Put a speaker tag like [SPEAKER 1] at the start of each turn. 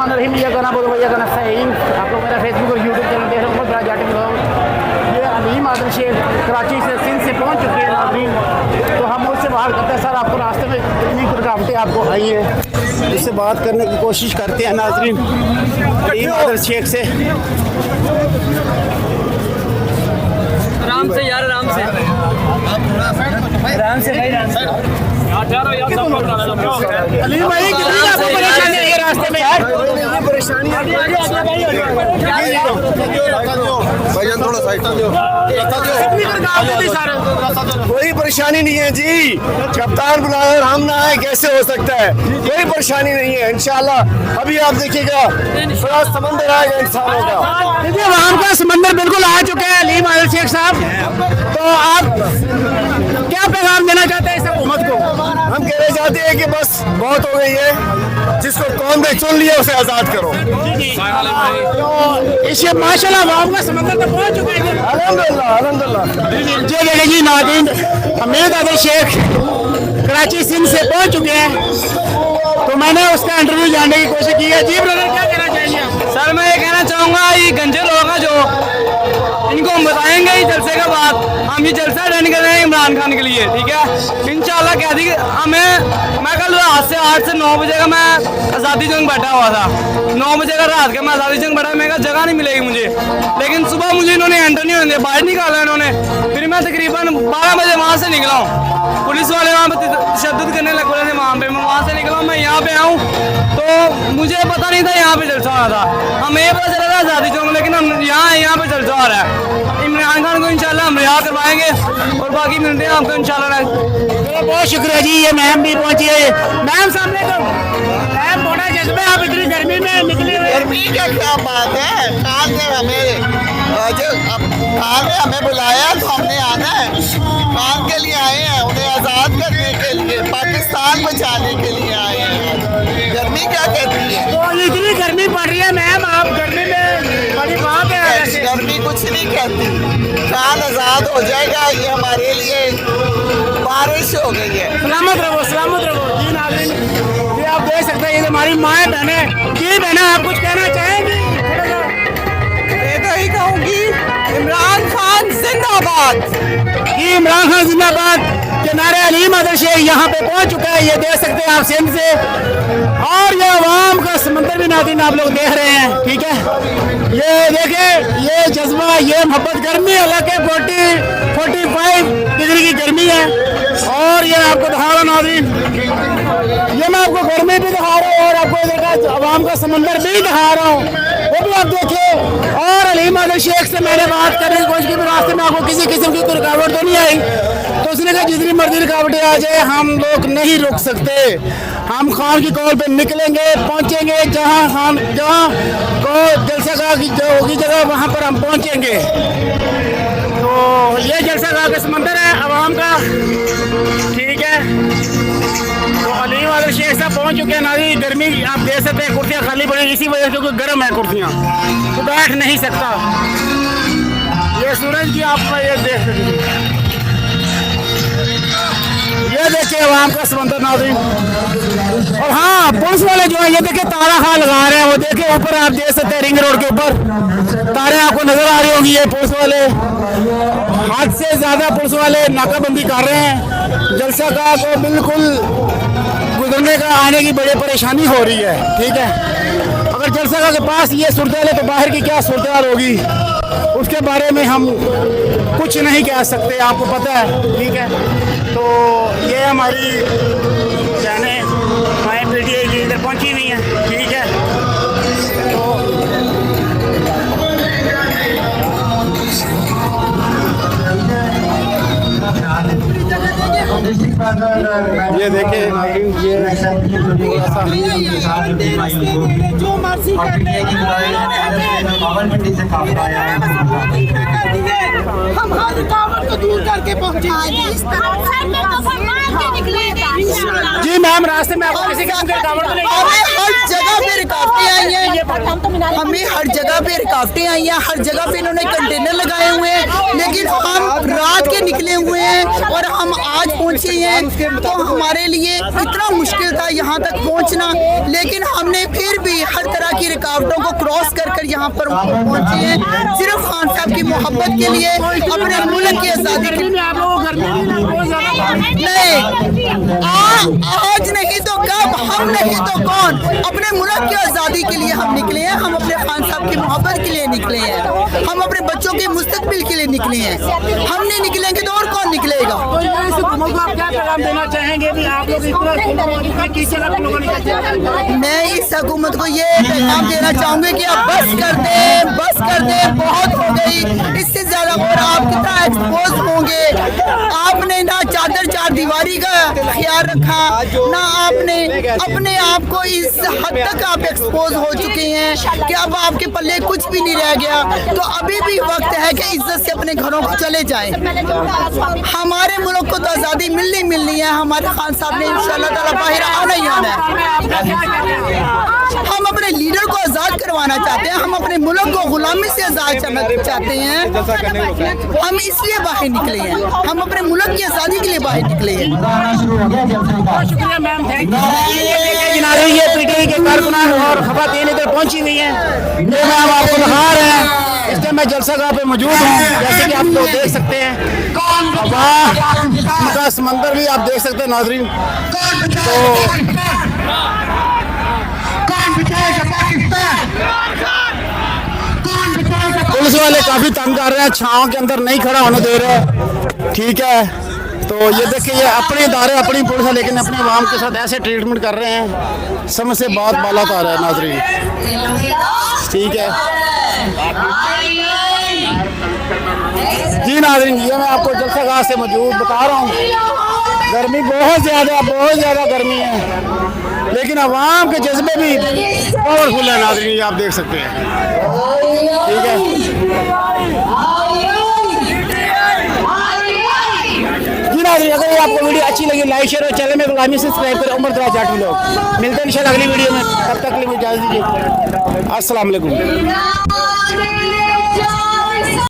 [SPEAKER 1] बिस्मिल्लाहिर्रहमानिर्रहीम। ये गाना बोलो भैया गाना सही। आप लोग मेरा फेसबुक और यूट्यूब चैनल देख रहे हो, बड़ा जाटे लोग। ये अलीम आदिल शेख कराची से सिंध से पहुंच चुके हैं नाज़रीन। तो हम उससे बात करते हैं। सर आपको रास्ते में इतनी रुकावटें आपको आई हैं, उससे बात करने की कोशिश करते हैं नाज़रीन अलीम आदिल शेख से।
[SPEAKER 2] आराम से यार, आराम से
[SPEAKER 1] आराम से भाई, आराम से। अलीम भाई कितनी आपको परेशानी है रास्ते में? परेशानी
[SPEAKER 3] कोई परेशानी नहीं है जी, कप्तान बुलाया और हम ना आए कैसे हो सकता है? कोई परेशानी नहीं है इंशाल्लाह। अभी आप देखिएगा थोड़ा समंदर आएगा इंसानों का।
[SPEAKER 1] देखिए वहाँ का समंदर बिल्कुल आ चुका है अलीम आदिल शेख साहब। तो आप क्या पैगाम देना चाहते हैं इस हुकूमत को?
[SPEAKER 3] हम कहना चाहते हैं कि बस बहुत हो गई है, जिसको कौम ने चुन लिया उसे आजाद करो।
[SPEAKER 1] तो इसे माशाल्लाह वहाँ का समंदर तक पहुँच चुका है।
[SPEAKER 3] अल्हम्दुलिल्लाह अल्हम्दुलिल्लाह।
[SPEAKER 1] जी देखिए जी नाज़रीन, हमीद आदिल शेख कराची सिंध से पहुँच चुके हैं। तो मैंने उसका इंटरव्यू जानने की कोशिश की है। जी ब्रदर क्या कहना चाहेंगे आप?
[SPEAKER 2] सर मैं ये कहना चाहूँगा, ये गंजे लोग हैं जो, इनको हम बताएंगे ही जलसे के बाद। हम ये जलसा अटेंड कर रहे हैं इमरान खान के लिए, ठीक है इंशाल्लाह। कह दी हमें, मैं कल रात से 8 से 9 बजे का मैं आज़ादी जंग बैठा हुआ था। 9 बजे का रात का मैं आज़ादी जंग बैठा, मैं कहा जगह नहीं मिलेगी मुझे। लेकिन सुबह मुझे इन्होंने एंटर नहीं होने दिया, बाहर निकाला इन्होंने। फिर मैं तकरीबन 12 बजे वहाँ से निकला हूँ। पुलिस वाले वहाँ पर तशद्दुद करने लग पड़े थे वहाँ पे। मैं वहाँ से निकला हूँ, मैं यहाँ पे आऊँ तो मुझे पता नहीं था यहाँ पे जलसा हो रहा था। हमें ये पता चला था आज़ादी चौक, लेकिन हम यहाँ पे जलसा हो रहा है। इमरान खान को इंशाल्लाह हम रिहा करवाएंगे और बाकी मिलते हैं आपको इंशाल्लाह।
[SPEAKER 1] बहुत शुक्रिया जी। ये मैम भी पहुंची है। मैम सामने तो मैम बड़ा जज्बा, आप इतनी गर्मी में निकले हुए।
[SPEAKER 4] गर्मी का क्या बात है? खान ने हमें बुलाया तो हमने आना है। खान के लिए आए हैं, उन्हें आज़ाद करने के लिए, पाकिस्तान बचाने के लिए आए हैं। गर्मी क्या कहती है?
[SPEAKER 1] तो इतनी गर्मी पड़ रही है मैम, आप गर्मी में बड़ी बात है।
[SPEAKER 4] गर्मी कुछ नहीं कहती। खान आज़ाद हो जाएगा, ये हमारे लिए बारिश हो गई है।
[SPEAKER 1] सलामत रहो, सलामत रहो जी नाज़रीन। ये आप देख सकते हैं, ये हमारी माएँ बहनें। जी बहना आप कुछ कहना चाहेंगी?
[SPEAKER 4] मैं तो ही कहूँगी इमरान खान जिंदाबाद।
[SPEAKER 1] जी इमरान खान जिंदाबाद के नारे अलीम आदिल शेख यहाँ पे पहुँच चुका है। ये देख सकते हैं आप सिंध से, और ये अवाम का समंदर भी नाज़रीन आप लोग देख रहे हैं, ठीक है। ये देखें, ये जज्बा, ये मोहब्बत। गर्मी हालांकि 45 डिग्री की गर्मी है। और ये आपको दिखा रहा हूँ नाज़रीन, ये मैं आपको गर्मी भी दिखा रहा हूँ और आपको देखा अवाम का समंदर भी दिखा रहा हूँ, वो भी आप देखिए। और अलीम आदिल शेख से मैंने बात करने की कोशिश की, रास्ते में आपको किसी किस्म की कोई रुकावट तो नहीं आई। तो उसने कहा जितनी मर्जी रुकावटें आ जाए हम लोग नहीं रुक सकते। हम खान की कॉल पे निकलेंगे, पहुंचेंगे जहां को जलसा गाह की जो होगी जगह, वहां पर हम पहुंचेंगे। तो ये जलसा गाह का समंदर है अवाम का, ठीक है। तो अलीम आदिल शेख साहब पहुंच चुके हैं नाज़रीन। गर्मी आप देख सकते हैं, कुर्सियाँ खाली पड़ी इसी वजह से, क्योंकि गर्म है कुर्सियाँ, तो बैठ नहीं सकता। ये सूरज की आप ये देख सकते हैं, ये देखिए आवाम का समंदर नाज़रीन। और हाँ, पुलिस वाले जो है ये देखिए तारा खां लगा रहे हैं। वो देखिए ऊपर आप देख सकते हैं, रिंग रोड के ऊपर तारे आपको नजर आ रही होंगी। ये पुलिस वाले हद से ज्यादा पुलिस वाले नाकाबंदी कर रहे हैं। जलसा गाह को बिल्कुल गुजरने का आने की बड़ी परेशानी हो रही है, ठीक है। अगर जलसा गाह के पास ये सूरत है तो बाहर की क्या सूरत होगी उसके बारे में हम कुछ नहीं कह सकते, आपको पता है, ठीक है। तो ये हमारी बहनें माएँ बेटी इधर पहुंची हुई हैं, ठीक है। तो
[SPEAKER 3] ये देखें, ये
[SPEAKER 4] जो मर्जी हम हर रुकावट को दूर करके पहुँचे।
[SPEAKER 1] जी मैम, रास्ते में आपको किसी किस्म की रुकावट तो नहीं?
[SPEAKER 4] हर जगह पे रुकावटें आई हैं।
[SPEAKER 5] हमें हर जगह पे रुकावटें आई हैं, हर जगह पे इन्होंने कंटेनर लगाए हुए हैं, लेकिन हम रात के निकले हुए हैं और हम आज पहुंचे हैं। तो हमारे लिए इतना मुश्किल था यहाँ तक पहुंचना, लेकिन हमने फिर भी हर तरह की रुकावटों को क्रॉस कर कर यहाँ पर पहुंचे हैं, सिर्फ खान साहब की मोहब्बत के लिए, अपने मुल्क की आज़ादी के लिए।
[SPEAKER 1] आप लोगों को गर्मी नहीं बहुत ज्यादा
[SPEAKER 5] नहीं, आज नहीं तो कब, हम नहीं तो कौन। अपने मुल्क की आज़ादी के लिए हम निकले हैं, हम अपने खान साहब की मोहब्बत के लिए निकले हैं, हम अपने बच्चों के मुस्तकबिल के लिए निकले हैं। हम नहीं निकलेंगे तो और कौन निकलेगा।
[SPEAKER 1] तो इस हुकूमत को आप क्या पैगाम देना चाहेंगे भी आप लोग इतना किसी लोगों ने
[SPEAKER 5] मैं इस हुकूमत को ये पैगाम देना चाहूँगी कि आप बस कर दे, बहुत हो गई, इससे ज्यादा और आप कितना एक्सपोज होंगे। आपने ना चादर चार दीवारी का ख्याल रखा, ना आपने अपने आप को इस हद तक आप एक्सपोज हो चुके हैं कि अब आपके पल्ले कुछ भी नहीं रह गया। तो अभी भी वक्त है कि इज्जत से अपने घरों को चले जाएं। हमारे मुल्क को तो आज़ादी मिलनी है। हमारे खान साहब ने इंशाअल्लाह ताला बाहर आना ही आना है। हम अपने लीडर को आज़ाद करवाना चाहते हैं, हम अपने मुल्क को गुलामी से आज़ाद करना चाहते हैं। हम इसलिए बाहर निकले हैं, हम अपने मुल्क की आज़ादी के लिए बाहर निकले हैं।
[SPEAKER 1] बहुत शुक्रिया मैम, थैंक यू। ये पीटीआई के कारकुनान और खवातीन इधर पहुंची हुई हैं, ये मैम आपको दिखा रहे हैं। इस टाइम मैं जलसा गाह पे मौजूद हूँ, जैसे कि आप लोग देख सकते हैं। वाह, उनका समंदर भी आप देख सकते हैं नाजरीन। तो पुलिस वाले काफी तंग कर रहे हैं, छांव के अंदर नहीं खड़ा होने दे रहे, ठीक है। तो ये देखिए, ये अपने इदारे अपनी पुलिस है, लेकिन अपने आवाम के साथ ऐसे ट्रीटमेंट कर रहे हैं, समझ से बहुत बाला आ रहा है नाजरीन, ठीक है जी नाजरीन। ये मैं आपको जलसा गाह से मौजूद बता रहा हूँ, गर्मी बहुत ज़्यादा गर्मी है, लेकिन आवाम के जज्बे भी पावरफुल है नाजरीन, ये आप देख सकते हैं, ठीक है। जी नाज़रीन, अगर ये आपको वीडियो अच्छी लगी लाइक शेयर और चैनल में गुलामी से सब्सक्राइब करें। उमर दराज जाट लोग मिलते हैं इंशाल्लाह अगली वीडियो में, तब तक के लिए इजाज़त दीजिए। अस्सलाम वालेकुम।